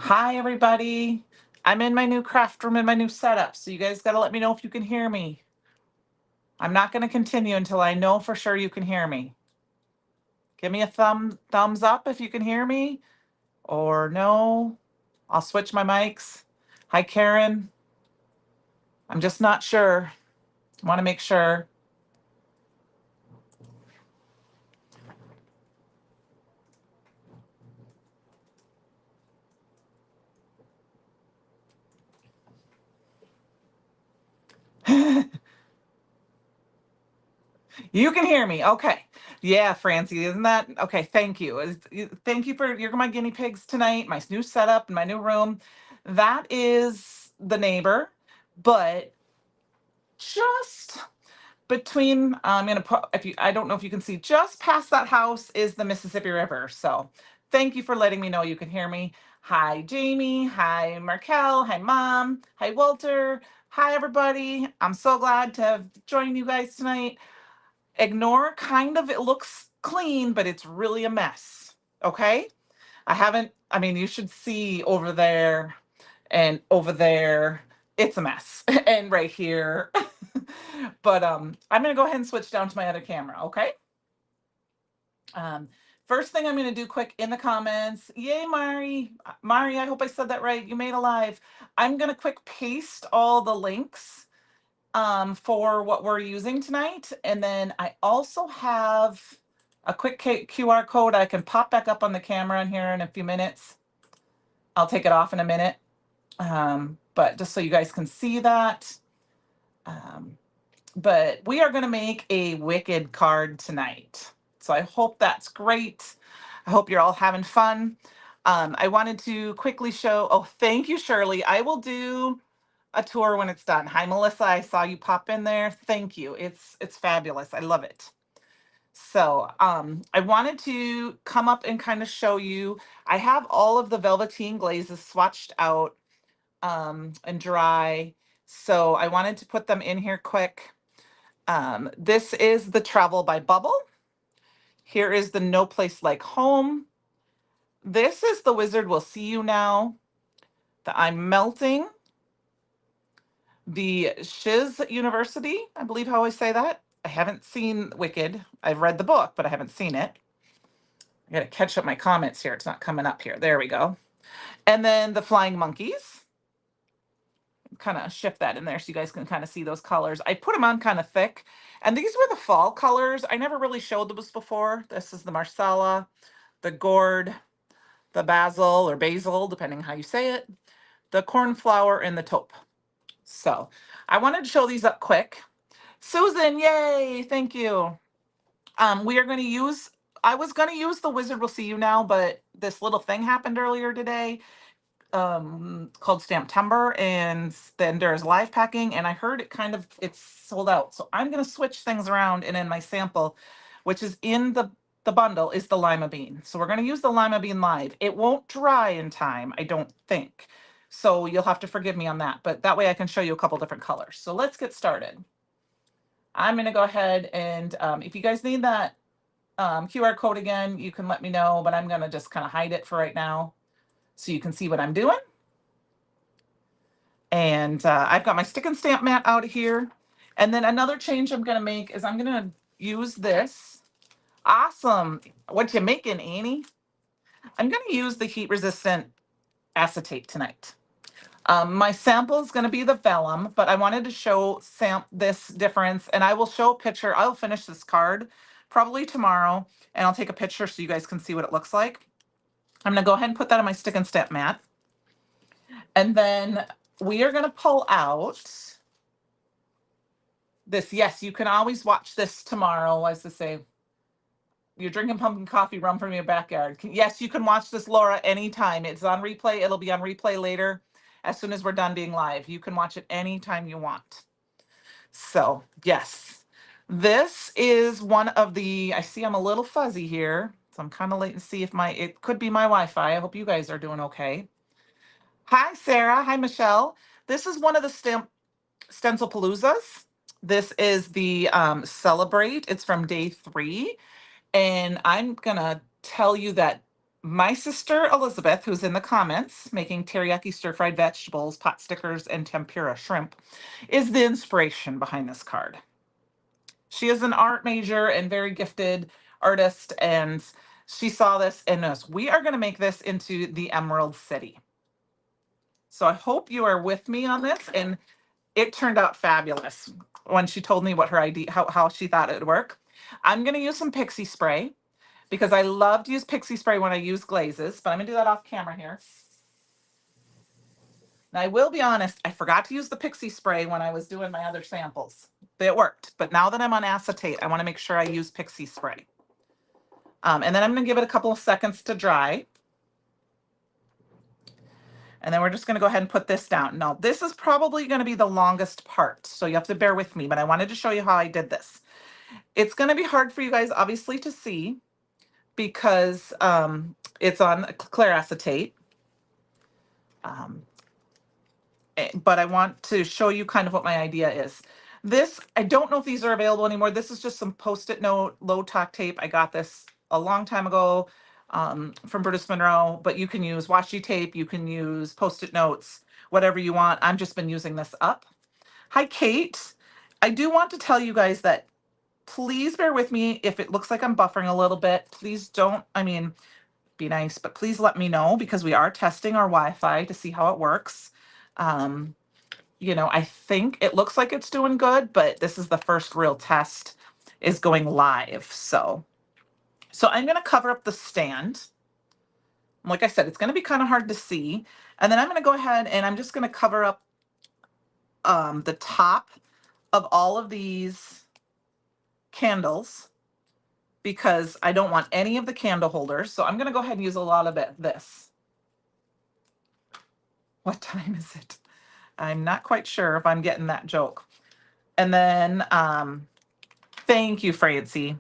Hi, everybody. I'm in my new craft room in my new setup, so you guys got to let me know if you can hear me. I'm not going to continue until I know for sure you can hear me. Give me a thumbs up if you can hear me, or no. I'll switch my mics. Hi, Karen. I'm just not sure. Want to make sure. You can hear me. Okay. Yeah, Francie, isn't that okay? Thank you. Thank you for you're my guinea pigs tonight, my new setup in my new room. That is the neighbor, but just between I'm gonna put if you I don't know if you can see just past that house is the Mississippi River. So thank you for letting me know you can hear me. Hi Jamie, hi Markel, hi Mom, hi Walter, hi everybody. I'm so glad to have joined you guys tonight. Ignore kind of it looks clean, but it's really a mess. Okay? I mean, you should see over there and over there. It's a mess. And right here. But I'm gonna go ahead and switch down to my other camera, okay? Um, First thing I'm gonna do quick in the comments. Yay, Mari. Mari, I hope I said that right. You made a live. I'm gonna quick paste all the links for what we're using tonight. And then I also have a quick QR code I can pop back up on the camera in here in a few minutes. I'll take it off in a minute. But just so you guys can see that. But we are going to make a Wicked card tonight. So I hope that's great. I hope you're all having fun. I wanted to quickly show, oh, thank you, Shirley. I will do a tour when it's done. Hi, Melissa. I saw you pop in there. Thank you. It's fabulous. I love it. So I wanted to come up and kind of show you. I have all of the velveteen glazes swatched out and dry. So I wanted to put them in here quick. This is the Travel by Bubble. Here is the No Place Like Home. This is the Wizard Will See You Now. The I'm Melting. The Shiz University, I believe how I say that. I haven't seen Wicked. I've read the book, but I haven't seen it. I gotta catch up my comments here. It's not coming up here. There we go. And then the Flying Monkeys. Kind of shift that in there so you guys can kind of see those colors. I put them on kind of thick. And these were the fall colors. I never really showed those before. This is the Marcella, the Gourd, the Basil or Basil, depending how you say it, the Cornflower, and the Taupe. So I wanted to show these up quick. Susan, yay, thank you. We are going to use, I was going to use the Wizard Will See You Now, but this little thing happened earlier today called Stamptember, and then there's live packing, and I heard it's sold out. So I'm going to switch things around, and in my sample, which is in the bundle, is the Lima Bean. So we're going to use the Lima Bean live. It won't dry in time, I don't think. So you'll have to forgive me on that, but that way I can show you a couple different colors. So let's get started. I'm going to go ahead and if you guys need that QR code again, you can let me know, but I'm going to just kind of hide it for right now so you can see what I'm doing. And I've got my stick and stamp mat out here. And then another change I'm going to make is I'm going to use this. Awesome. What you making, Annie? I'm going to use the heat resistant acetate tonight. My sample is going to be the vellum, but I wanted to show this difference, and I will show a picture. I'll finish this card probably tomorrow, and I'll take a picture so you guys can see what it looks like. I'm going to go ahead and put that on my stick and stamp mat. And then we are going to pull out this. Yes, you can always watch this tomorrow. As to say, you're drinking pumpkin coffee rum from your backyard. Yes, you can watch this, Laura, anytime. It's on replay. It'll be on replay later as soon as we're done being live. You can watch it anytime you want. So, yes, this is one of the, I see I'm a little fuzzy here. So I'm kind of late to see if it could be my Wi-Fi. I hope you guys are doing okay. Hi, Sarah. Hi, Michelle. This is one of the Stencil Paloozas. This is the Celebrate. It's from day 3. And I'm going to tell you that My sister Elizabeth, who's in the comments making teriyaki stir-fried vegetables, pot stickers, and tempura shrimp, is the inspiration behind this card. She is an art major and very gifted artist, and she saw this and knows we are going to make this into the Emerald City. So I hope you are with me on this, and it turned out fabulous when she told me what her idea, how she thought it would work. I'm going to use some pixie spray because I love to use pixie spray when I use glazes, but I'm going to do that off camera here. Now, I will be honest, I forgot to use the pixie spray when I was doing my other samples. It worked, but now that I'm on acetate, I want to make sure I use pixie spray. And then I'm going to give it a couple of seconds to dry. And then we're just going to go ahead and put this down. Now, this is probably going to be the longest part, so you have to bear with me, but I wanted to show you how I did this. It's going to be hard for you guys, obviously, to see because it's on clear acetate. But I want to show you kind of what my idea is. This, I don't know if these are available anymore. This is just some Post-it note, low tack tape. I got this a long time ago from Brutus Monroe, but you can use washi tape, you can use Post-it notes, whatever you want. I've just been using this up. Hi, Kate. I do want to tell you guys that please bear with me if it looks like I'm buffering a little bit. Please don't, I mean, be nice, but please let me know because we are testing our Wi-Fi to see how it works. You know, I think it looks like it's doing good, but this is the first real test is going live. So I'm going to cover up the stand. Like I said, it's going to be kind of hard to see. And then I'm going to go ahead and I'm just going to cover up the top of all of these candles because I don't want any of the candle holders. So I'm going to go ahead and use a lot of this. What time is it? I'm not quite sure if I'm getting that joke. And then, thank you, Francie.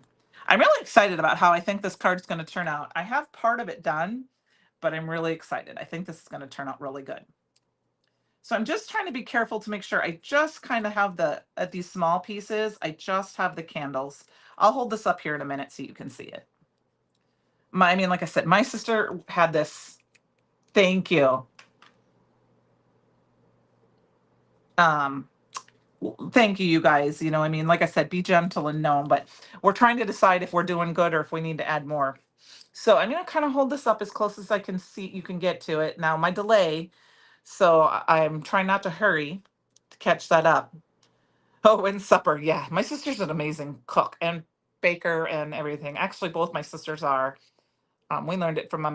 I'm really excited about how I think this card's going to turn out. I have part of it done, but I'm really excited. I think this is going to turn out really good. So I'm just trying to be careful to make sure I just kind of have at these small pieces, I just have the candles. I'll hold this up here in a minute so you can see it. I mean, like I said, my sister had this. Thank you. Thank you, you guys. You know, I mean, like I said, be gentle and know, but we're trying to decide if we're doing good or if we need to add more. So I'm going to kind of hold this up as close as I can see, you can get to it. Now my delay, so I'm trying not to hurry to catch that up. Oh, and supper. Yeah, my sister's an amazing cook and baker and everything. Actually, both my sisters are. We learned it from my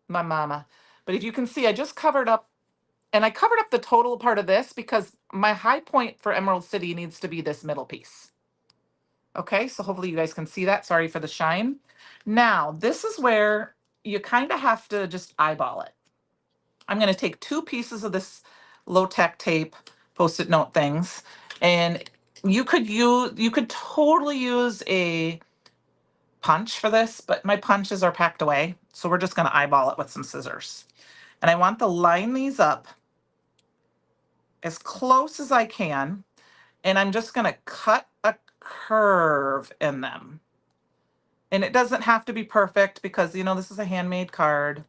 mama. But if you can see, I just covered up, and I covered up the total part of this because my high point for Emerald City needs to be this middle piece. Okay, so hopefully you guys can see that. Sorry for the shine. Now, this is where you kind of have to just eyeball it. I'm going to take 2 pieces of this low-tech tape, Post-it note things, and you could totally use a punch for this, but my punches are packed away, so we're just going to eyeball it with some scissors. And I want to line these up as close as I can, and I'm just going to cut a curve in them. And it doesn't have to be perfect because, you know, this is a handmade card.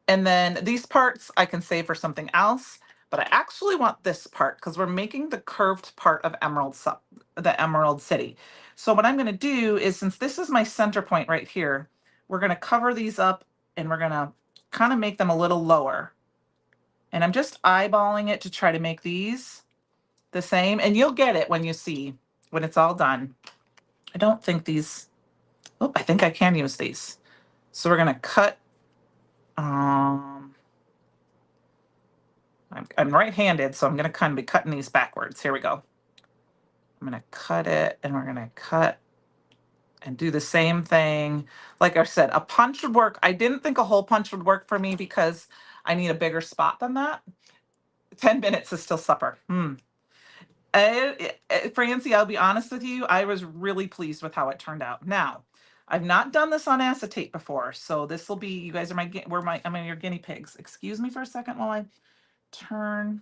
And then these parts I can save for something else, but I actually want this part because we're making the curved part of the Emerald City. So what I'm going to do is, since this is my center point right here, we're going to cover these up and we're going to kind of make them a little lower. And I'm just eyeballing it to try to make these the same. And you'll get it when you see, when it's all done. I don't think these, oh, I think I can use these. So we're going to cut, I'm right-handed, so I'm going to kind of be cutting these backwards. Here we go. I'm going to cut it, and we're going to cut and do the same thing. Like I said, a punch would work. I didn't think a hole punch would work for me because I need a bigger spot than that. 10 minutes is still supper. Francie, I'll be honest with you, I was really pleased with how it turned out. Now, I've not done this on acetate before, so this will be, you guys are I'm your guinea pigs. Excuse me for a second while I turn.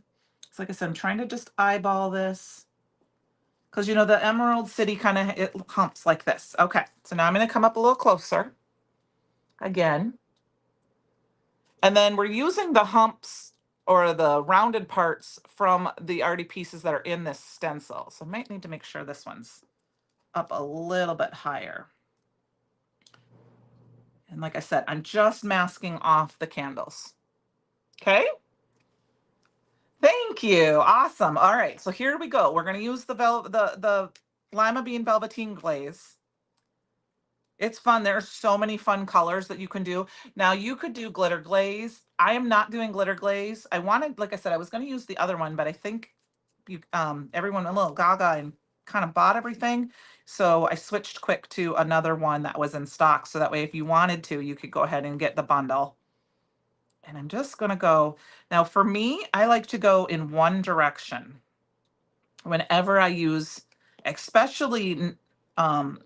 It's like I said, I'm trying to just eyeball this because, you know, the Emerald City kind of, it humps like this. Okay, so now I'm going to come up a little closer. again. And then we're using the humps or the rounded parts from the already pieces that are in this stencil. So I might need to make sure this one's up a little bit higher. And like I said, I'm just masking off the candles. Okay. Thank you. Awesome. All right. So here we go. We're going to use the lima bean velveteen glaze. It's fun. There's so many fun colors that you can do. Now you could do glitter glaze. I am not doing glitter glaze. I wanted, like I said, I was going to use the other one, but I think everyone a little gaga and kind of bought everything. So I switched quick to another one that was in stock. So that way, if you wanted to, you could go ahead and get the bundle. And I'm just going to go. Now for me, I like to go in one direction whenever I use, especially um,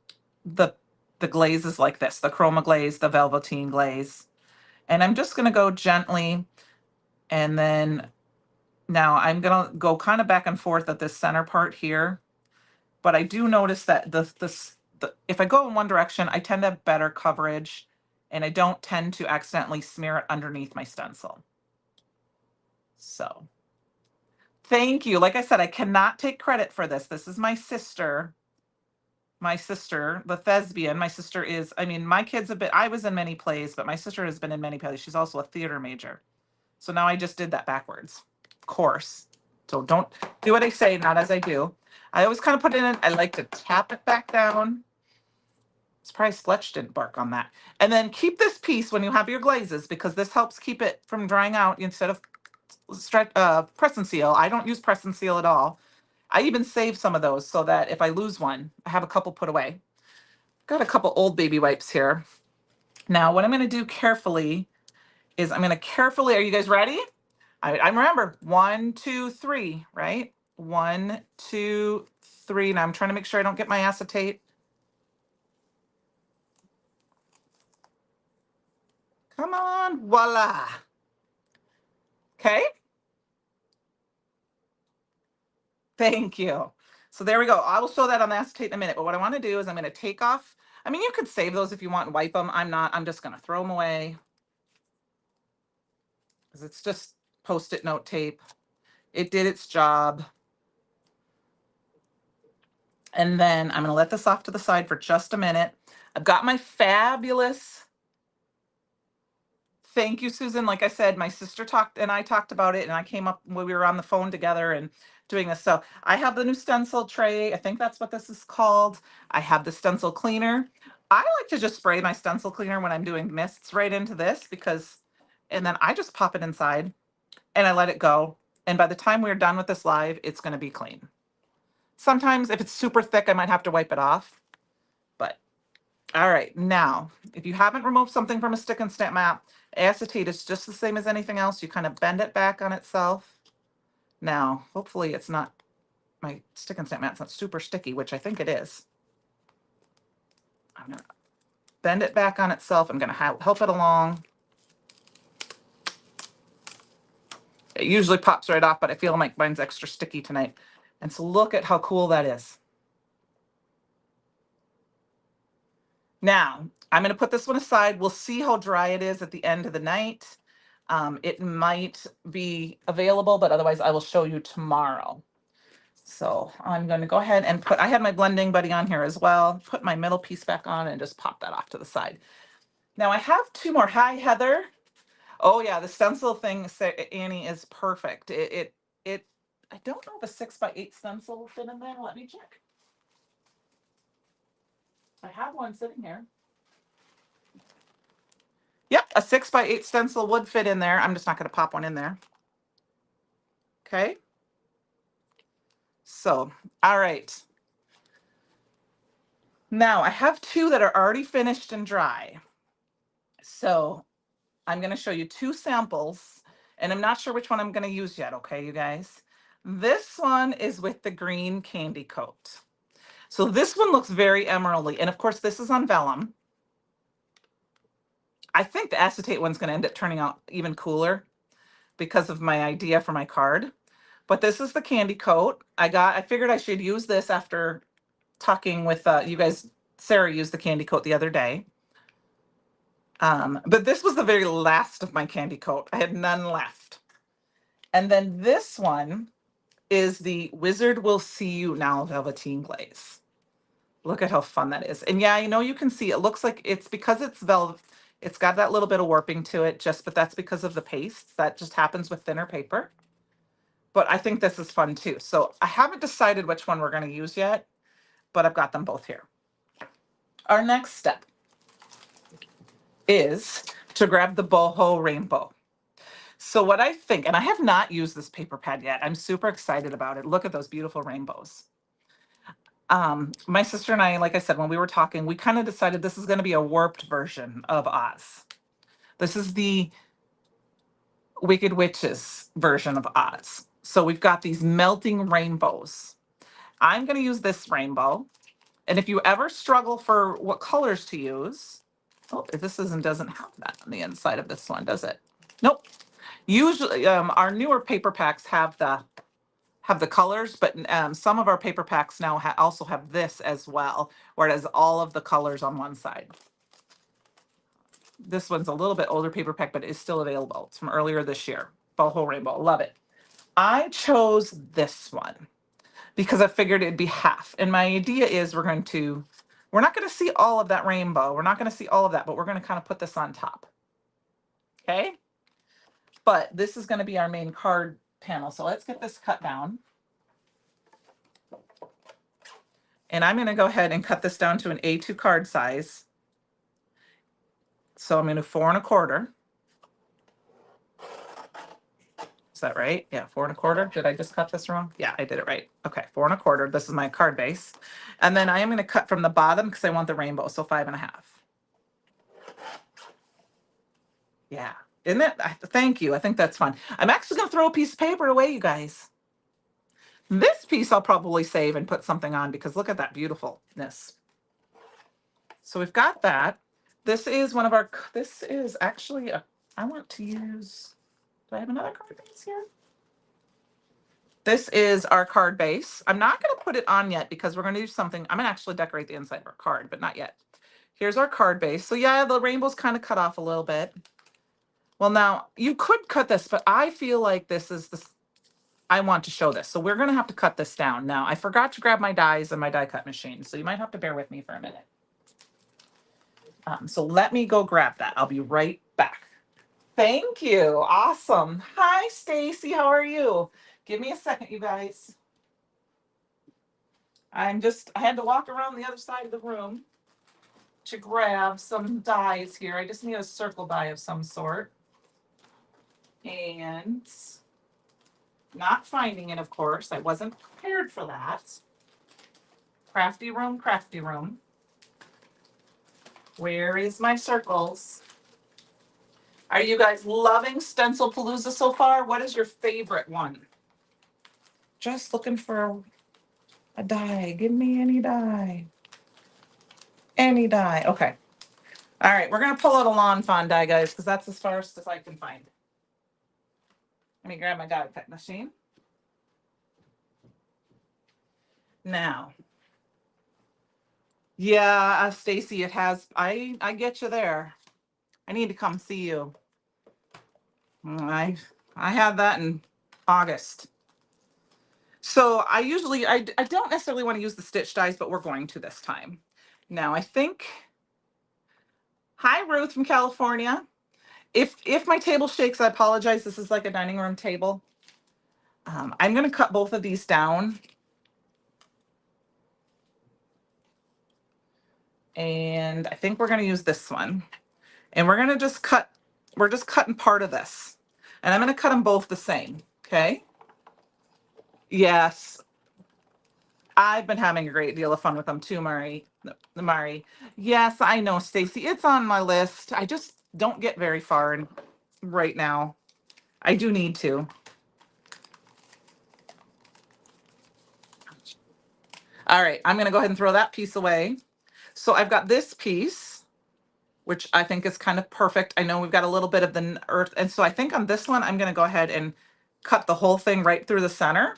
the the glazes like this, the chroma glaze, the velveteen glaze. And I'm just going to go gently. And then now I'm going to go kind of back and forth at this center part here. But I do notice that if I go in one direction, I tend to have better coverage and I don't tend to accidentally smear it underneath my stencil. So thank you. Like I said, I cannot take credit for this. This is my sister. My sister, the thespian. My sister is, I mean, my kids have been, I was in many plays, but my sister has been in many plays. She's also a theater major. So now I just did that backwards, of course. So don't do what I say, not as I do. I always kind of put it in, I like to tap it back down. Surprised Fletch didn't bark on that. And then keep this piece when you have your glazes because this helps keep it from drying out instead of press and seal. I don't use press and seal at all. I even save some of those so that if I lose one, I have a couple put away. Got a couple old baby wipes here. Now, what I'm going to do carefully is I'm going to carefully, are you guys ready? I remember 1, 2, 3, right? 1, 2, 3. Now I'm trying to make sure I don't get my acetate. Come on, voila. Okay. Thank you. So there we go. I will show that on the acetate in a minute. But what I want to do is I'm going to take off. I mean, you could save those if you want and wipe them. I'm not. I'm just going to throw them away because it's just Post-it note tape. It did its job. And then I'm going to let this off to the side for just a minute. I've got my fabulous. Thank you, Susan. Like I said, my sister and I talked about it, and I came up when we were on the phone together and doing this. So I have the new stencil tray. I think that's what this is called. I have the stencil cleaner. I like to just spray my stencil cleaner when I'm doing mists right into this and then I just pop it inside and I let it go. And by the time we're done with this live, it's going to be clean. Sometimes if it's super thick, I might have to wipe it off. But all right, now, if you haven't removed something from a stick and stamp mat, acetate is just the same as anything else. You kind of bend it back on itself. Now, hopefully it's not, my stick and stamp mat's not super sticky, which I think it is. I'm going to bend it back on itself. I'm going to help it along. It usually pops right off, but I feel like mine's extra sticky tonight. And so look at how cool that is. Now, I'm going to put this one aside. We'll see how dry it is at the end of the night. It might be available, but otherwise I will show you tomorrow. So I'm going to go ahead and I had my blending buddy on here as well. Put my middle piece back on and just pop that off to the side. Now I have 2 more. Hi, Heather. Oh yeah, the stencil thing, Annie, is perfect. I don't know if a 6x8 stencil will fit in there. Let me check. I have one sitting here. Yep, a 6x8 stencil would fit in there. I'm just not going to pop one in there. Okay. So, all right. Now I have 2 that are already finished and dry. So I'm going to show you 2 samples and I'm not sure which one I'm going to use yet. Okay, you guys. This one is with the green candy coat. So this one looks very emeraldy. And of course, this is on vellum. I think the acetate one's going to end up turning out even cooler because of my idea for my card. But this is the candy coat. I figured I should use this after talking with you guys. Sarah used the candy coat the other day. But this was the very last of my candy coat. I had none left. And then this one is the Wizard Will See You Now Velveteen Glaze. Look at how fun that is. And yeah, I know you can see it looks like it's because it's velvet. It's got that little bit of warping to it but that's because of the pastes. That just happens with thinner paper. But I think this is fun too. So I haven't decided which one we're going to use yet, but I've got them both here. Our next step is to grab the boho rainbow. So what I think, and I have not used this paper pad yet. I'm super excited about it. Look at those beautiful rainbows. My sister and I, like I said, when we were talking, we kind of decided this is going to be a warped version of Oz. This is the Wicked Witches version of Oz. So we've got these melting rainbows. I'm going to use this rainbow. And if you ever struggle for what colors to use, oh, doesn't have that on the inside of this one, does it? Nope. Usually, our newer paper packs have the colors, but some of our paper packs now also have this as well, where it has all of the colors on one side. This one's a little bit older paper pack, but it's still available. It's from earlier this year. Boho Rainbow, love it. I chose this one because I figured it'd be half. And my idea is we're not going to see all of that rainbow. We're not going to see all of that, but we're going to kind of put this on top. Okay. But this is going to be our main card panel. So let's get this cut down. And I'm going to go ahead and cut this down to an A2 card size. So I'm going to 4 1/4. Is that right? Yeah, 4 1/4. Did I just cut this wrong? Yeah, I did it right. Okay, 4 1/4. This is my card base. And then I am going to cut from the bottom because I want the rainbow. So 5 1/2. Yeah. Isn't it? Thank you. I think that's fun. I'm actually going to throw a piece of paper away, you guys. This piece I'll probably save and put something on because look at that beautifulness. So we've got that. This is actually I want to use, do I have another card base here? This is our card base. I'm not going to put it on yet because we're going to do something. I'm going to actually decorate the inside of our card, but not yet. Here's our card base. So yeah, the rainbow's kind of cut off a little bit. Well, now you could cut this, but I feel like I want to show this. So we're going to have to cut this down. Now, I forgot to grab my dies and my die cut machine, so you might have to bear with me for a minute. So let me go grab that. I'll be right back. Thank you. Awesome. Hi, Stacy. How are you? Give me a second, you guys. I had to walk around the other side of the room to grab some dies here. I just need a circle die of some sort. And not finding it, of course. I wasn't prepared for that. Crafty room, crafty room. Where is my circles? Are you guys loving Stencil Palooza so far? What is your favorite one? Just looking for a die. Give me any die. Any die. Okay. All right. We're going to pull out a lawn fawn die, guys, because that's as far as I can find. Let me grab my die cut machine. Now. Yeah, Stacy, it has. I get you there. I need to come see you. I had that in August. So I don't necessarily want to use the stitch dies, but we're going to this time. Now I think, hi Ruth from California. If my table shakes, I apologize. This is like a dining room table. I'm going to cut both of these down. And I think we're going to use this one. And we're going to we're just cutting part of this. And I'm going to cut them both the same. Okay. Yes. I've been having a great deal of fun with them too, Mari. Yes, I know, Stacy. It's on my list. I just don't get very far right now. I do need to. All right, I'm going to go ahead and throw that piece away. So I've got this piece, which I think is kind of perfect. I know we've got a little bit of the earth. And so I think on this one, I'm going to go ahead and cut the whole thing right through the center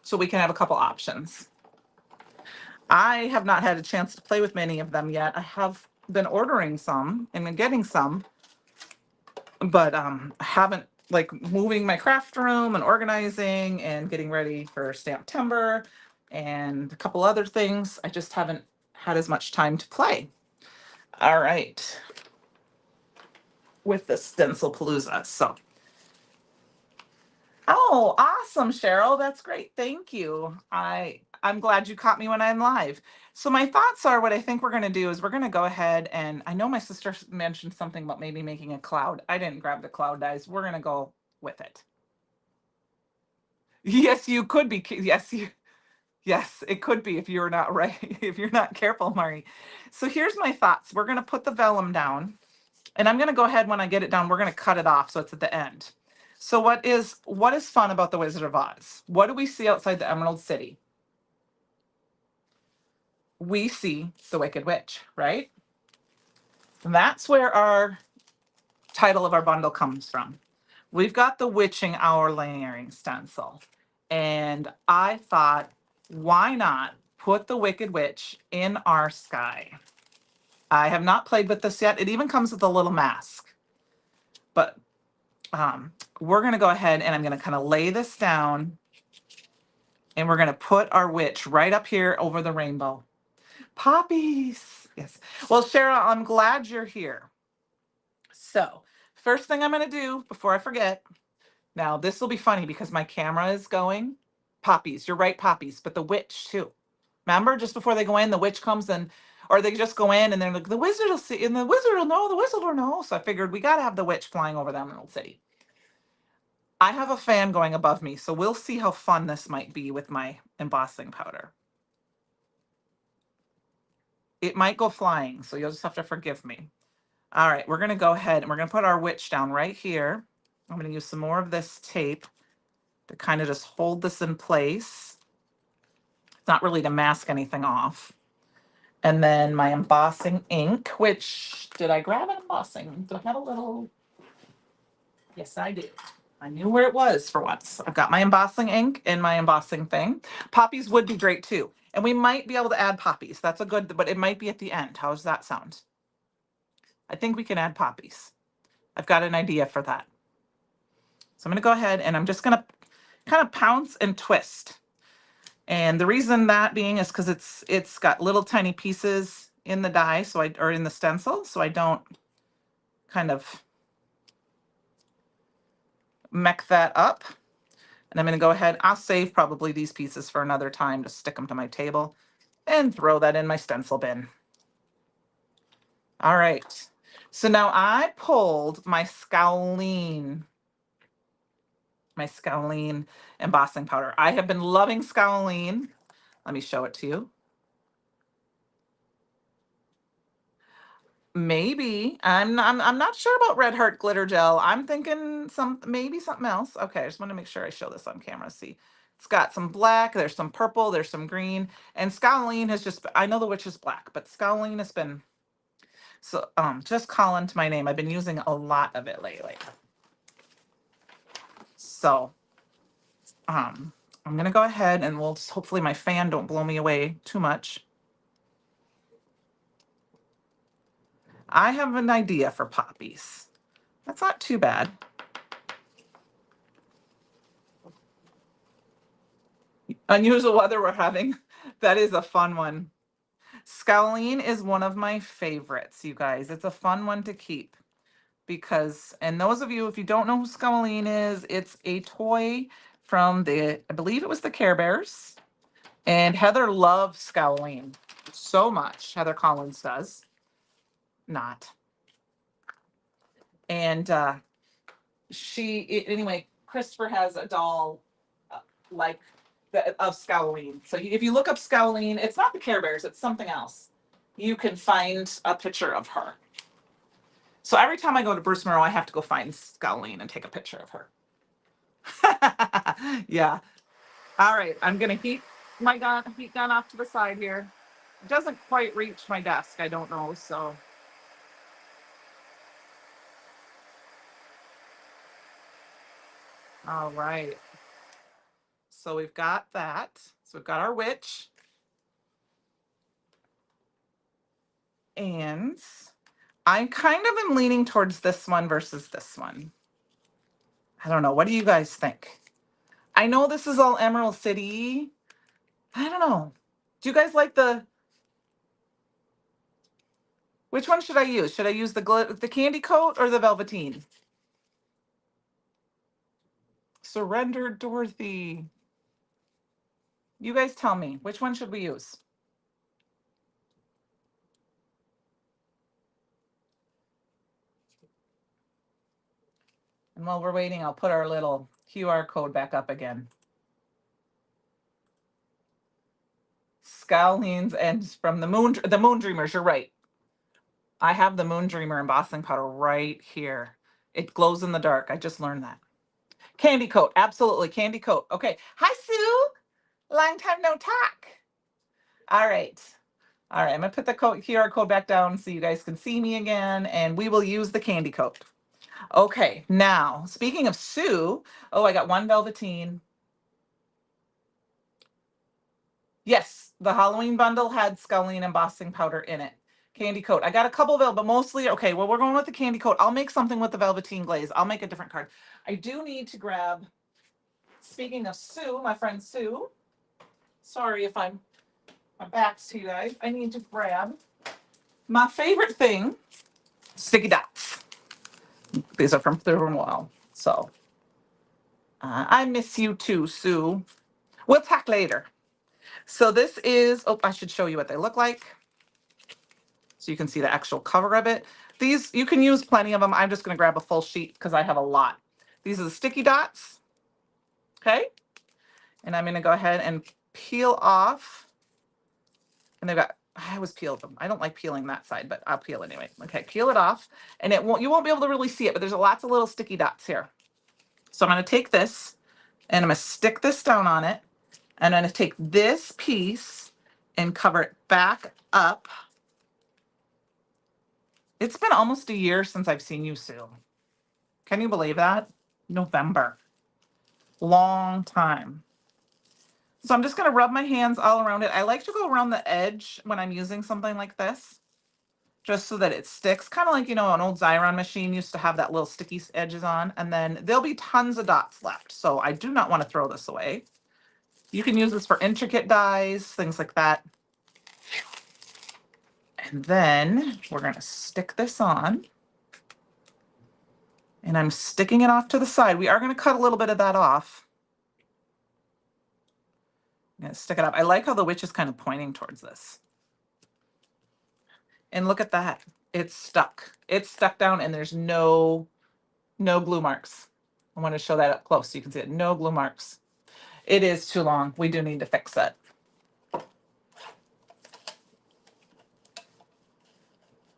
so we can have a couple options. I have not had a chance to play with many of them yet. I have been ordering some and been getting some, but I haven't, like, moving my craft room and organizing and getting ready for Stamptember and a couple other things. I just haven't had as much time to play. All right. With the stencil palooza. So, oh, awesome, Cheryl. That's great. Thank you. I'm glad you caught me when I'm live. So my thoughts are, what I think we're going to do is we're going to go ahead, and I know my sister mentioned something about maybe making a cloud. I didn't grab the cloud dies. We're going to go with it. Yes, you could be. Yes, it could be if you're not right, if you're not careful, Mari. So here's my thoughts. We're going to put the vellum down, and I'm going to go ahead, when I get it down, we're going to cut it off so it's at the end. So what is fun about the Wizard of Oz? What do we see outside the Emerald City? We see the Wicked Witch, right? And that's where our title of our bundle comes from. We've got the Witching Hour layering stencil. And I thought, why not put the Wicked Witch in our sky? I have not played with this yet. It even comes with a little mask. But we're going to go ahead and I'm going to kind of lay this down. And we're going to put our witch right up here over the rainbow. Poppies. Yes. Well, Cheryl, I'm glad you're here. So, first thing I'm going to do before I forget, now this will be funny because my camera is going. Poppies. You're right, poppies, but the witch too. Remember, just before they go in, the witch comes in, or they just go in and they're like, the wizard will see, and the wizard will know, the wizard will know. So I figured we got to have the witch flying over the Emerald City. I have a fan going above me, so we'll see how fun this might be with my embossing powder. It might go flying, so you'll just have to forgive me. All right, we're going to go ahead and we're going to put our witch down right here. I'm going to use some more of this tape to kind of just hold this in place. It's not really to mask anything off. And then my embossing ink, which, did I grab an embossing? Do I have a little? Yes, I do. I knew where it was for once. I've got my embossing ink and my embossing thing. Poppies would be great too. And we might be able to add poppies. That's a good, but it might be at the end. How does that sound? I think we can add poppies. I've got an idea for that. So I'm going to go ahead and I'm just going to kind of pounce and twist. And the reason that being is because it's got little tiny pieces in the die, or in the stencil, so I don't kind of mech that up. And I'm going to go ahead, I'll save probably these pieces for another time to stick them to my table and throw that in my stencil bin. All right. So now I pulled my Scowleen embossing powder. I have been loving Scowleen. Let me show it to you. Maybe. I'm not sure about Red Heart glitter gel. I'm thinking maybe something else. Okay, I just want to make sure I show this on camera. See, it's got some black, there's some purple, there's some green, and Scowleen has just, I know the witch is black, but Scowleen has been, so just calling to my name. I've been using a lot of it lately. So I'm gonna go ahead and we'll just, hopefully my fan don't blow me away too much. I have an idea for poppies. That's not too bad. Unusual weather we're having. That is a fun one. Scowleen is one of my favorites, you guys. It's a fun one to keep because, and those of you, if you don't know who Scowleen is, it's a toy from I believe it was the Care Bears. And Heather loves Scowleen so much. Heather Collins does. Not. And anyway, Christopher has a doll like of Scowleen. So if you look up Scowleen, it's not the Care Bears, it's something else. You can find a picture of her. So every time I go to Bruce Monroe, I have to go find Scowleen and take a picture of her. Yeah. All right. I'm going to heat gun off to the side here. It doesn't quite reach my desk. I don't know. So. All right. So we've got that. So we've got our witch. And I kind of am leaning towards this one versus this one. I don't know. What do you guys think? I know this is all Emerald City. I don't know. Do you guys like which one should I use? Should I use the candy coat or the velveteen? Surrender Dorothy. You guys tell me, which one should we use? And while we're waiting, I'll put our little QR code back up again. Scalene's and from the Moon Dreamers, you're right. I have the Moon Dreamer embossing powder right here. It glows in the dark. I just learned that. Candy coat, absolutely, candy coat. Okay. Hi, Sue. Long time no talk. All right. All right, I'm gonna put the QR code back down so you guys can see me again, and we will use the candy coat. Okay, now, speaking of Sue, oh, I got one velveteen. Yes, the Halloween bundle had sculling embossing powder in it. Candy coat. I got a couple of, but mostly, okay, well, we're going with the candy coat. I'll make something with the velveteen glaze. I'll make a different card. I do need to grab, speaking of Sue, my friend Sue, sorry if my back's to you guys. I need to grab my favorite thing, sticky dots. These are from Third Wall. So I miss you too, Sue. We'll talk later. So this is, oh, I should show you what they look like so you can see the actual cover of it. These, you can use plenty of them. I'm just going to grab a full sheet because I have a lot. These are the sticky dots. Okay. And I'm going to go ahead and peel off. And they've got, I always peel them. I don't like peeling that side, but I'll peel anyway. Okay, peel it off. And you won't be able to really see it, but there's lots of little sticky dots here. So I'm going to take this and I'm going to stick this down on it. And I'm going to take this piece and cover it back up. It's been almost a year since I've seen you, Sue. Can you believe that? November. Long time. So I'm just going to rub my hands all around it. I like to go around the edge when I'm using something like this, just so that it sticks. Kind of like, an old Xyron machine used to have that little sticky edges on. And then there'll be tons of dots left. So I do not want to throw this away. You can use this for intricate dies, things like that. And then we're going to stick this on. And I'm sticking it off to the side. We are going to cut a little bit of that off. I'm going to stick it up. I like how the witch is kind of pointing towards this. And look at that. It's stuck. It's stuck down and there's no glue marks. I want to show that up close so you can see it. No glue marks. It is too long. We do need to fix that.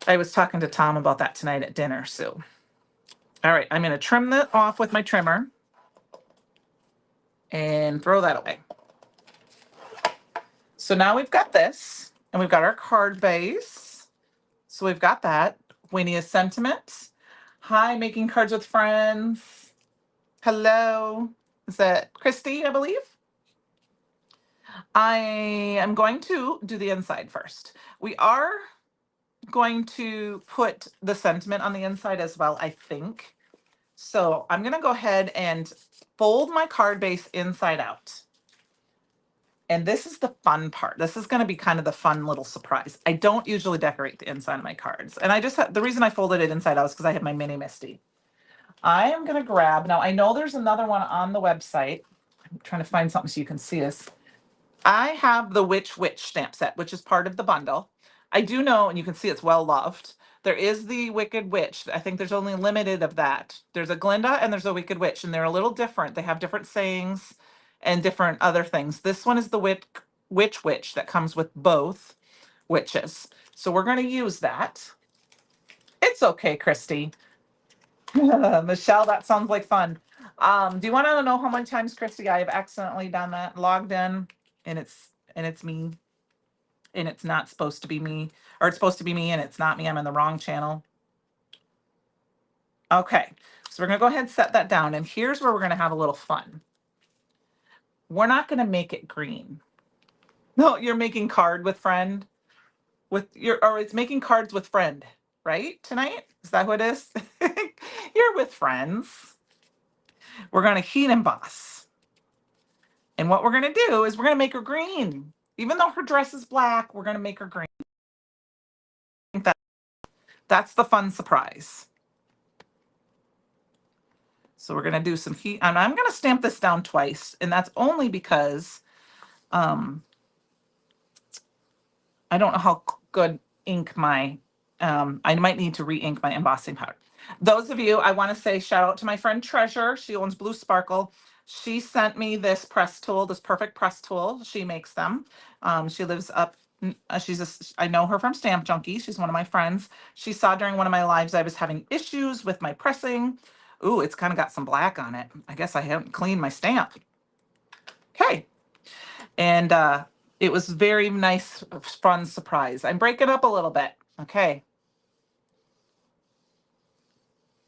I was talking to Tom about that tonight at dinner, Sue. All right, I'm going to trim that off with my trimmer and throw that away. So now we've got this and we've got our card base. So we've got that. We need a sentiment. Hi, making cards with friends. Hello. Is that Christy, I believe? I am going to do the inside first. We are going to put the sentiment on the inside as well, I think. So I'm going to go ahead and fold my card base inside out. And this is the fun part. This is going to be kind of the fun little surprise. I don't usually decorate the inside of my cards. And I just have, the reason I folded it inside out is because I have my mini Misty. I am going to grab, now I know there's another one on the website. I'm trying to find something so you can see this. I have the Witch stamp set, which is part of the bundle. I do know, and you can see it's well loved. There is the Wicked Witch. I think there's only limited of that. There's a Glinda and there's a Wicked Witch, and they're a little different. They have different sayings and different other things. This one is the Witch that comes with both witches. So we're going to use that. It's okay, Christy. Michelle, that sounds like fun. Do you want to know how many times, Christy, I have accidentally done that, logged in, and it's me, and it's not supposed to be me, or it's supposed to be me and it's not me. I'm in the wrong channel. Okay, so we're going to go ahead and set that down. And here's where we're going to have a little fun. We're not going to make it green. No, you're making card with friend. with your, or it's making cards with friend, right? Tonight? Is that what it is? You're with friends. We're going to heat emboss. And what we're going to do is we're going to make her green. Even though her dress is black, we're going to make her green. That, that's the fun surprise. So we're going to do some heat, and I'm going to stamp this down twice. And that's only because um, I don't know how good ink my, I might need to re-ink my embossing powder. Those of you, I want to say shout out to my friend Treasure. She owns Blue Sparkle. She sent me this press tool, this perfect press tool. She makes them. She lives up, I know her from Stamp Junkie. She's one of my friends. She saw during one of my lives I was having issues with my pressing. Ooh, it's kind of got some black on it. I guess I haven't cleaned my stamp. Okay. And it was very nice, fun surprise. I'm breaking up a little bit. Okay.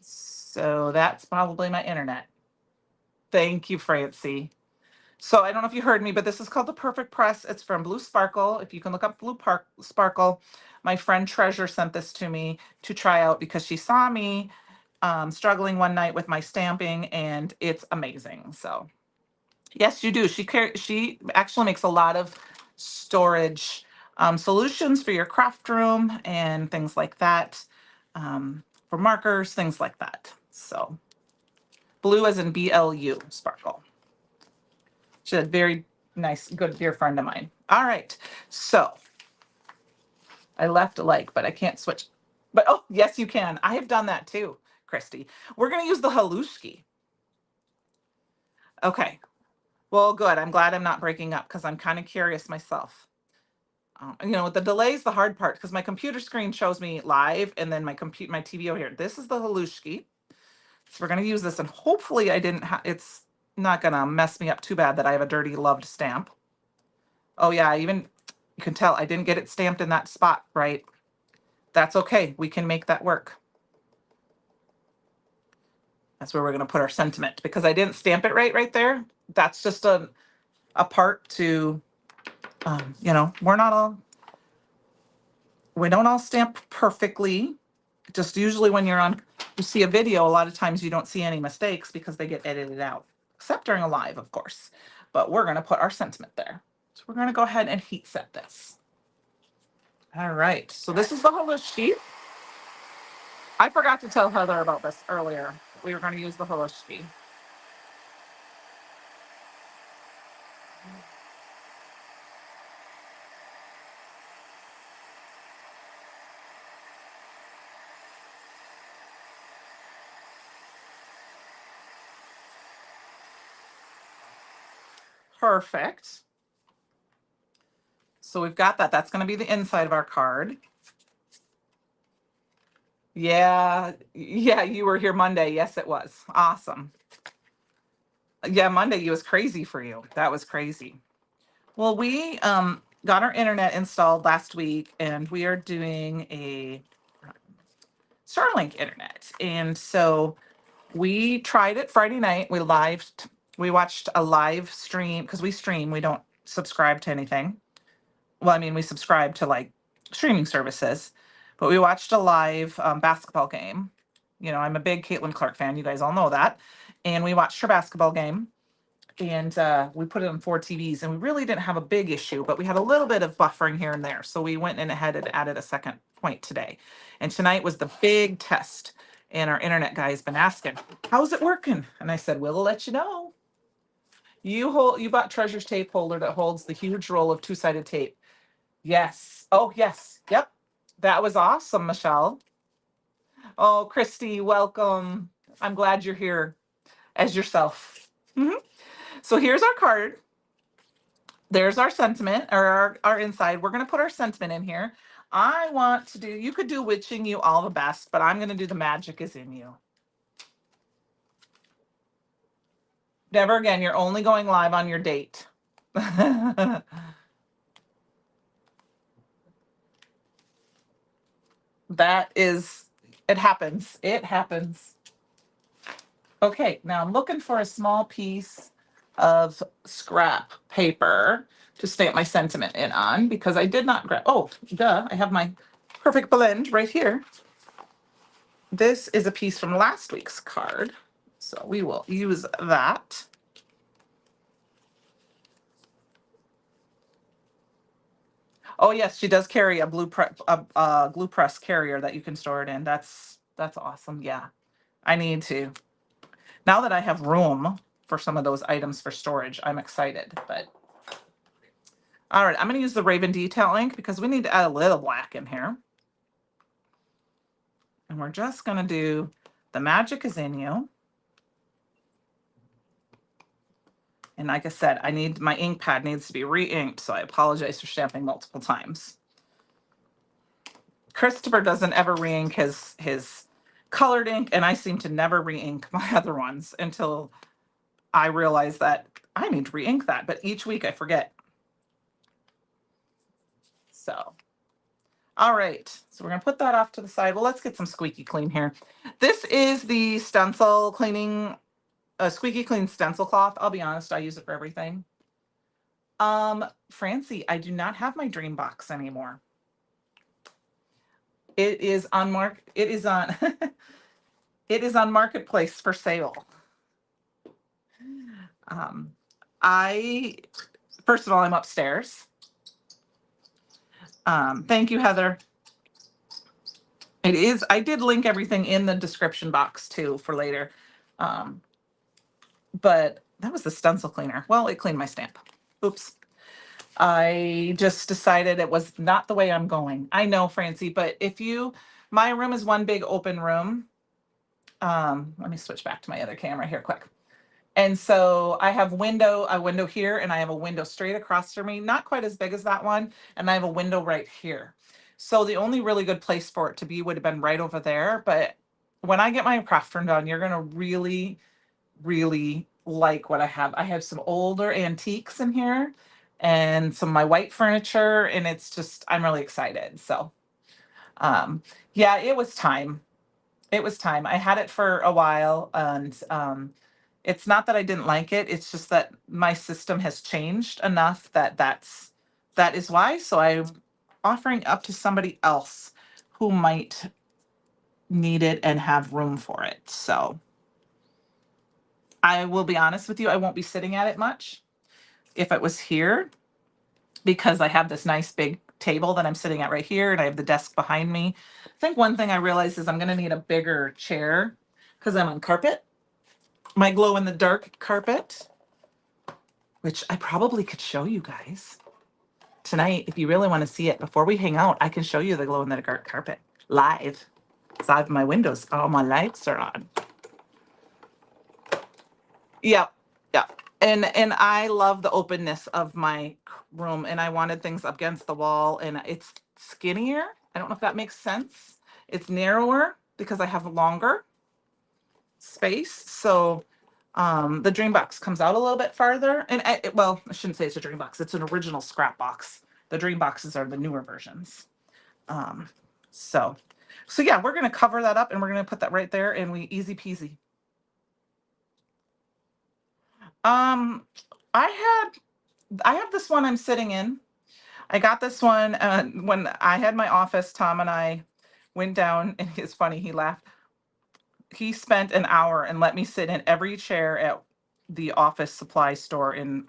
So that's probably my internet. Thank you, Francie. So I don't know if you heard me, but this is called the Perfect Press. It's from Blue Sparkle. If you can look up Sparkle, my friend Treasure sent this to me to try out because she saw me struggling one night with my stamping, and it's amazing. So yes, you do. She actually makes a lot of storage solutions for your craft room and things like that, for markers, things like that. So Blue as in BLU, Sparkle. She's a very nice, good, dear friend of mine. All right. So I left a like, but I can't switch. But oh, yes, you can. I have done that too, Christy. We're going to use the halushki. Okay. Well, good. I'm glad I'm not breaking up because I'm kind of curious myself. With the delay is the hard part because my computer screen shows me live and then my TV over here. This is the halushki. So we're going to use this, and hopefully it's not going to mess me up too bad that I have a dirty loved stamp. Oh yeah, you can tell I didn't get it stamped in that spot, right? That's okay. We can make that work. That's where we're going to put our sentiment because I didn't stamp it right there. That's just a part to, we don't all stamp perfectly. Just usually when you see a video, a lot of times you don't see any mistakes because they get edited out, except during a live, of course. But we're going to put our sentiment there. So we're going to go ahead and heat set this. All right. So this is the whole sheet. I forgot to tell Heather about this earlier. We were going to use the halushki. Perfect. So we've got that. That's going to be the inside of our card. Yeah. Yeah, you were here Monday. Yes, it was. Awesome. Yeah, Monday was crazy for you. That was crazy. Well, we got our internet installed last week, and we are doing a Starlink internet. And so we tried it Friday night. We watched a live stream because we stream. We don't subscribe to anything. Well, I mean, we subscribe to like streaming services, but we watched a live basketball game. I'm a big Caitlin Clark fan. You guys all know that. And we watched her basketball game, and we put it on 4 TVs, and we really didn't have a big issue, but we had a little bit of buffering here and there. So we went in ahead and added a second point today. And tonight was the big test. And our internet guy has been asking, how's it working? And I said, we'll let you know. You bought Treasure's tape holder that holds the huge roll of two-sided tape. Yes. Oh, yes. Yep. That was awesome, Michelle. Oh, Christy, welcome. I'm glad you're here as yourself. So here's our card. There's our sentiment, or our inside. We're going to put our sentiment in here. You could do wishing you all the best, but I'm going to do the magic is in you. Never again. You're only going live on your date. It happens. It happens. Okay, now I'm looking for a small piece of scrap paper to stamp my sentiment in on because I did not grab, oh, duh, I have my perfect blend right here. This is a piece from last week's card, so we will use that. Oh yes, she does carry a glue press carrier that you can store it in. That's awesome. Yeah, I need to. Now that I have room for some of those items for storage, I'm excited. But all right, I'm going to use the Raven Detail ink because we need to add a little black in here. And we're just going to do The Magic Is in You. And like I said, my ink pad needs to be re-inked, so I apologize for stamping multiple times. Christopher doesn't ever re-ink his colored ink, and I seem to never re-ink my other ones until I realize that I need to re-ink that, but each week I forget. So, all right, so we're gonna put that off to the side. Well, let's get some squeaky clean here. This is the stencil cleaning, squeaky clean stencil cloth. I'll be honest, I use it for everything. Francie, I do not have my dream box anymore. It is on it is on it is on Marketplace for sale. I first of all, I'm upstairs. Thank you, Heather. It is, I did link everything in the description box too for later. But that was the stencil cleaner. Well, it cleaned my stamp. Oops. I just decided it was not the way I'm going. I know, Francie, but my room is one big open room. Let me switch back to my other camera here quick. And so I have a window here, and I have a window straight across from me, not quite as big as that one, and I have a window right here. So the only really good place for it to be would have been right over there. But when I get my craft room done, you're gonna really, really like what I have. I have some older antiques in here and some of my white furniture, and it's just, I'm really excited. So yeah, it was time. It was time. I had it for a while, and it's not that I didn't like it. It's just that my system has changed enough that is why. So I'm offering up to somebody else who might need it and have room for it. So I will be honest with you, I won't be sitting at it much if it was here, because I have this nice big table that I'm sitting at right here, and I have the desk behind me. I think one thing I realized is I'm going to need a bigger chair because I'm on carpet, my glow in the dark carpet, which I probably could show you guys tonight. If you really want to see it before we hang out, I can show you the glow in the dark carpet live. So I have my windows, all my lights are on. Yep, yep. And I love the openness of my room, and I wanted things up against the wall, and it's skinnier. I don't know if that makes sense. It's narrower because I have longer space. So the dream box comes out a little bit farther. And well, I shouldn't say it's a dream box. It's an original scrap box. The dream boxes are the newer versions. So yeah, we're going to cover that up, and we're going to put that right there, and we easy peasy. I have this one I'm sitting in. I got this one when I had my office. Tom and I went down, and it's funny, he laughed. He spent an hour and let me sit in every chair at the office supply store in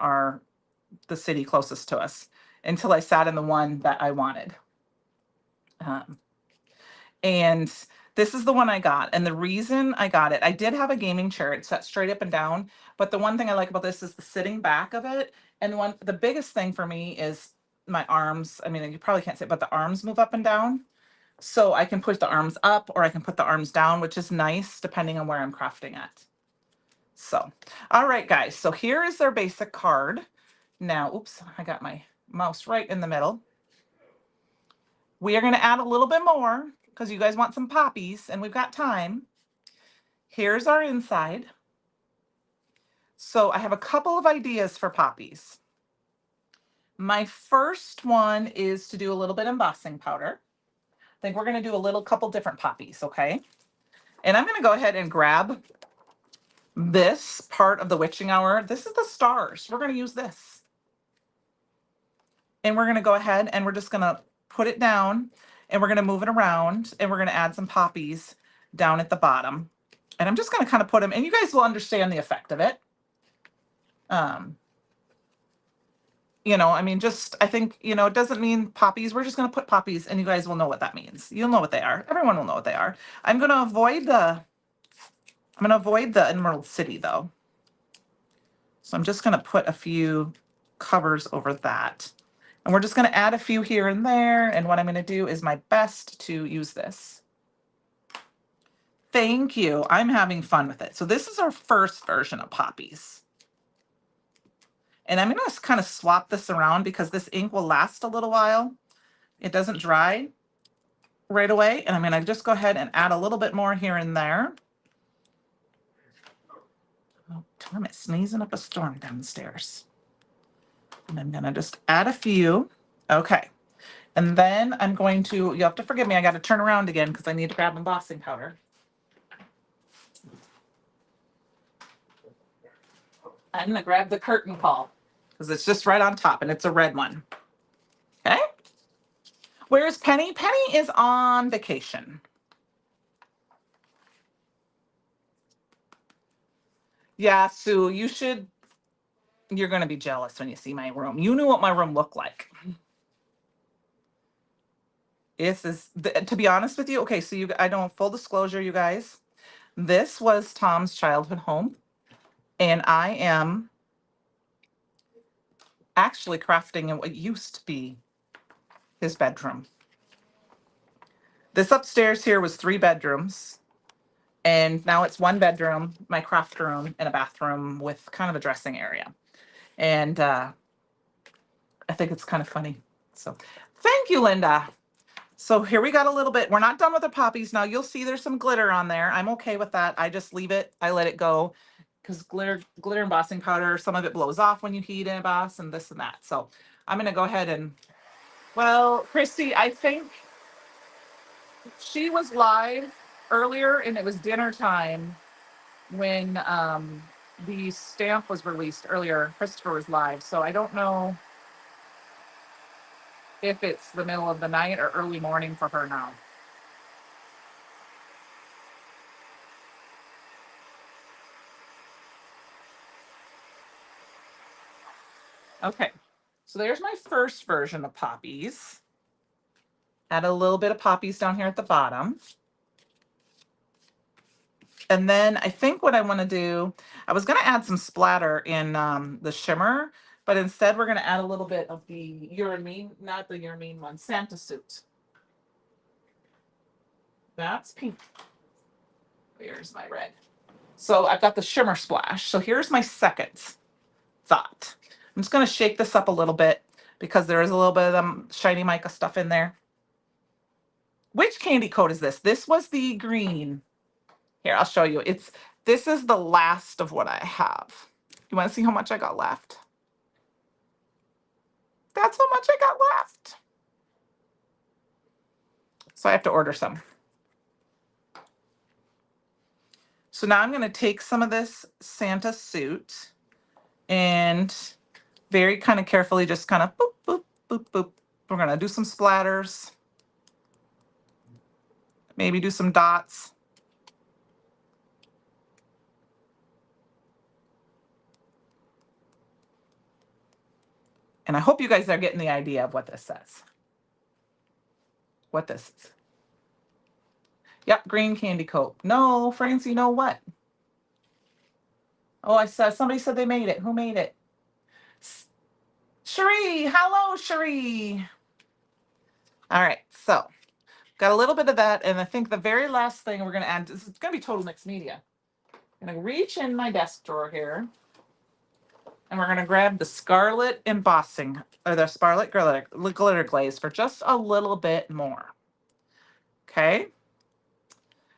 the city closest to us until I sat in the one that I wanted. And this is the one I got. And the reason I got it, I did have a gaming chair. It sat straight up and down. But the one thing I like about this is the sitting back of it. And the biggest thing for me is my arms. I mean, you probably can't see it, but the arms move up and down. So I can push the arms up, or I can put the arms down, which is nice depending on where I'm crafting at. So, all right, guys. So here is their basic card. Now, oops, I got my mouse right in the middle. We are going to add a little bit more because you guys want some poppies, and we've got time. Here's our inside. So I have a couple of ideas for poppies. My first one is to do a little bit of embossing powder. I think we're going to do couple different poppies, okay? And I'm going to go ahead and grab This part of the witching hour, this is the stars. We're going to use this. And we're going to go ahead and we're just going to put it down and we're going to move it around and we're going to add some poppies down at the bottom. And I'm just going to kind of put them, and you guys will understand the effect of it. You know, I mean, just, I think, you know, it doesn't mean poppies. We're just going to put poppies and you guys will know what that means. You'll know what they are. Everyone will know what they are. I'm going to avoid the Emerald City though. So I'm just going to put a few covers over that. And we're just going to add a few here and there. And what I'm going to do is my best to use this. Thank you. I'm having fun with it. So this is our first version of poppies. And I'm going to kind of swap this around because this ink will last a little while. It doesn't dry right away. And I'm going to just go ahead and add a little bit more here and there. Oh, Tom is sneezing up a storm downstairs. And I'm going to just add a few. Okay. And then I'm going to, you have to forgive me, I got to turn around again because I need to grab embossing powder. I'm going to grab the curtain call because it's just right on top and it's a red one. Okay. Where's Penny? Penny is on vacation. Yeah, Sue, you're going to be jealous when you see my room. You knew what my room looked like. To be honest with you, okay, so I don't, full disclosure, you guys, this was Tom's childhood home, and I am actually crafting in what used to be his bedroom. This upstairs here was 3 bedrooms, and now it's 1 bedroom, my craft room, and a bathroom with kind of a dressing area. And I think it's kind of funny. So thank you, Linda. So here we got a little bit. We're not done with the poppies. Now you'll see there's some glitter on there. I'm okay with that. I just leave it. I let it go because glitter embossing powder, some of it blows off when you heat and emboss and this and that. So I'm going to go ahead and, well, Christy, I think she was live earlier and it was dinner time when the stamp was released earlier. Christopher was live. So I don't know if it's the middle of the night or early morning for her now. Okay, so there's my first version of poppies. Add a little bit of poppies down here at the bottom. And then I think what I want to do, I was going to add some splatter in the shimmer, but instead we're going to add a little bit of the not the Urine one, Santa Suit. That's pink. Here's my red. So I've got the shimmer splash. So here's my second thought. I'm just going to shake this up a little bit because there is a little bit of shiny mica stuff in there. Which candy coat is this? This was the green. Here, I'll show you. This is the last of what I have. You want to see how much I got left? That's how much I got left. So I have to order some. So now I'm going to take some of this Santa Suit and very kind of carefully just kind of boop, boop, boop, boop. We're going to do some splatters. Maybe do some dots. And I hope you guys are getting the idea of what this says. What this is. Yep, green candy coat. No, Francie, you know what? Oh, I saw somebody said they made it. Who made it? Cherie. Hello, Cherie. All right, so got a little bit of that, and I think the very last thing we're going to add, this is going to be total mixed media. I'm going to reach in my desk drawer here, and we're going to grab the Scarlet embossing, or the Scarlet glitter glaze for just a little bit more. Okay?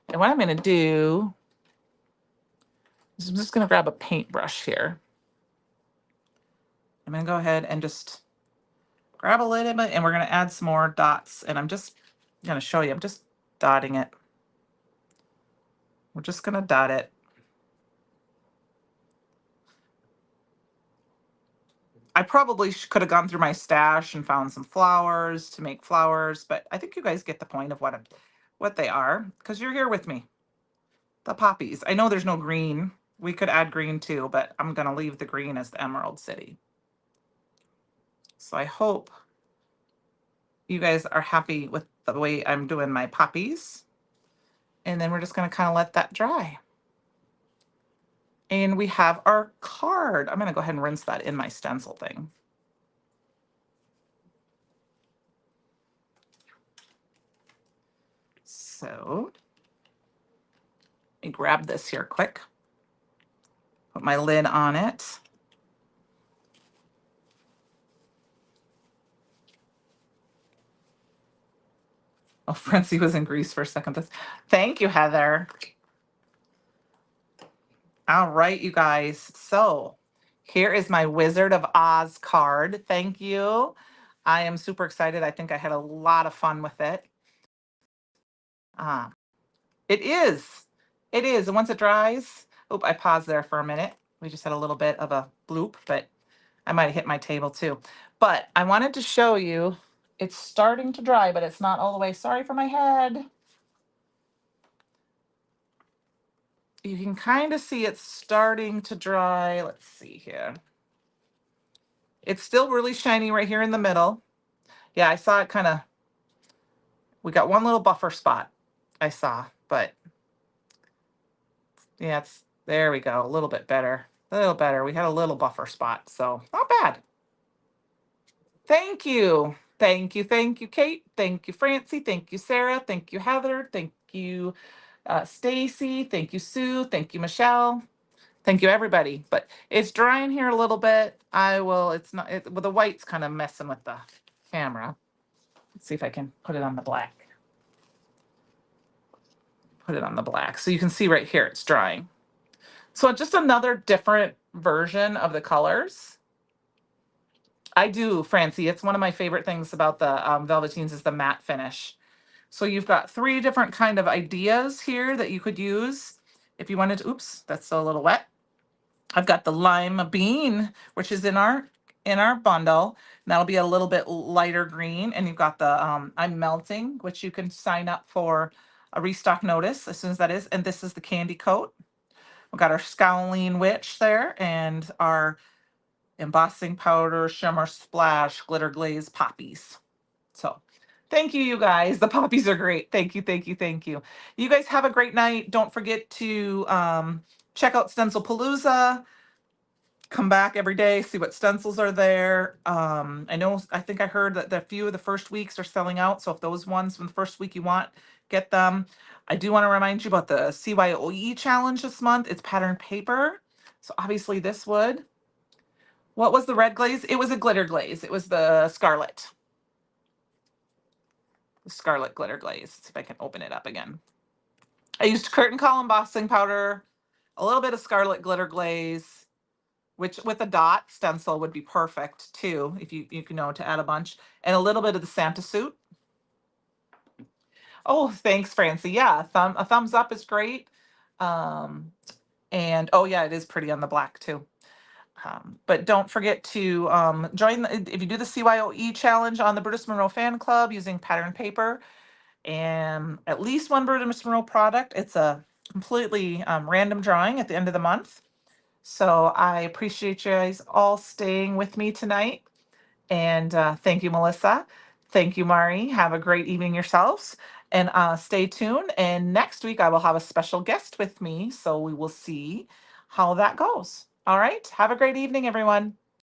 And what I'm going to do is I'm just going to grab a paintbrush here. I'm going to go ahead and just grab a little bit, and we're going to add some more dots. And I'm just going to show you. I'm just dotting it. We're just going to dot it. I probably could have gone through my stash and found some flowers to make flowers, but I think you guys get the point of what they are because you're here with me. The poppies. I know there's no green. We could add green too, but I'm going to leave the green as the Emerald City. So I hope you guys are happy with the way I'm doing my poppies. And then we're just going to kind of let that dry. And we have our card. I'm going to go ahead and rinse that in my stencil thing. So let me grab this here quick. Put my lid on it. Oh, Francie was in Greece for a second. Thank you, Heather. All right, you guys. So here is my Wizard of Oz card. Thank you. I am super excited. I think I had a lot of fun with it. Uh, it is. It is. And once it dries, oh, I paused there for a minute. We just had a little bit of a bloop, but I might have hit my table too. But I wanted to show you, it's starting to dry, but it's not all the way. Sorry for my head. You can kind of see it's starting to dry. Let's see here. It's still really shiny right here in the middle. Yeah, I saw it kind of, we got one little buffer spot I saw, but yeah, there we go. A little bit better, a little better. We had a little buffer spot, so not bad. Thank you. Thank you. Thank you, Kate. Thank you, Francie. Thank you, Sarah. Thank you, Heather. Thank you, Stacy. Thank you, Sue. Thank you, Michelle. Thank you, everybody. But it's drying here a little bit. It's not, well, the white's kind of messing with the camera. Let's see if I can put it on the black. Put it on the black. So you can see right here, it's drying. So just another different version of the colors. I do, Francie. It's one of my favorite things about the Velveteens is the matte finish. So you've got 3 different kind of ideas here that you could use if you wanted to. Oops, that's still a little wet. I've got the lime bean, which is in our bundle. And that'll be a little bit lighter green. And you've got the I'm melting, which you can sign up for a restock notice as soon as that is. And this is the candy coat. We've got our Scowling Witch there and our embossing powder, shimmer splash, glitter glaze poppies. So thank you, you guys. The poppies are great. Thank you, thank you, thank you. You guys have a great night. Don't forget to check out Stencil Palooza. Come back every day, see what stencils are there. I think I heard that a few of the first weeks are selling out. So if those ones from the first week you want, get them. I do want to remind you about the CYOE challenge this month. It's pattern paper. So obviously this would. What was the red glaze? It was a glitter glaze. It was the scarlet. The scarlet glitter glaze. Let's see if I can open it up again. I used curtain call embossing powder, a little bit of scarlet glitter glaze, which with a dot stencil would be perfect too, if you know to add a bunch, and a little bit of the Santa suit. Oh, thanks, Francie. Yeah, a thumbs up is great. And oh yeah, it is pretty on the black too. But don't forget to join if you do the CYOE challenge on the Brutus Monroe fan club using pattern paper and at least one Brutus Monroe product. It's a completely random drawing at the end of the month. So I appreciate you guys all staying with me tonight. And thank you, Melissa. Thank you, Mari. Have a great evening yourselves. And stay tuned. And next week, I will have a special guest with me. So we will see how that goes. All right. Have a great evening, everyone.